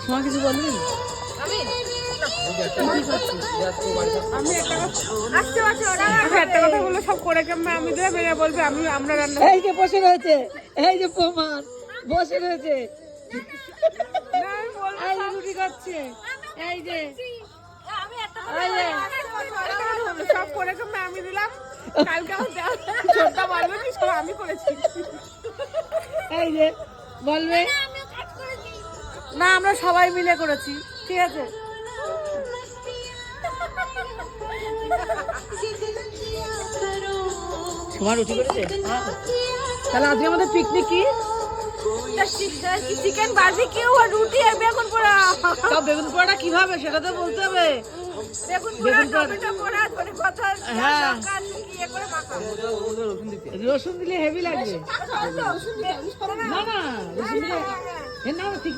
তোমার কিছু বলবি? একটা কথা বললে সব করে কেমন আমি দেবে মেয়ে বলবে আমরা রান্না। এই যে বসে রয়েছে, এই যে প্রমাণ বসে রয়েছে, রুটি খাচ্ছে, এই যে সব করে কেমন আমি দিলাম। কালকে ছোটটা বলবে কি সব আমি করেছি। এই যে বলবে না আমরা সবাই মিলে করেছি, ঠিক আছে। তোমার রুটি করেছে? তাহলে আজকে আমাদের পিকনিক কি? চিকেন বারবিকিউ আর রুটি আর বেগুন পোড়া। সব বেগুন পোড়াটা কিভাবে সেটা তো বলতে হবে। বেগুন পোড়া ধনে পাতা করে মাখা। রসুন দিলে হেভি লাগবে। না না রসুন দিলে না ঠিক।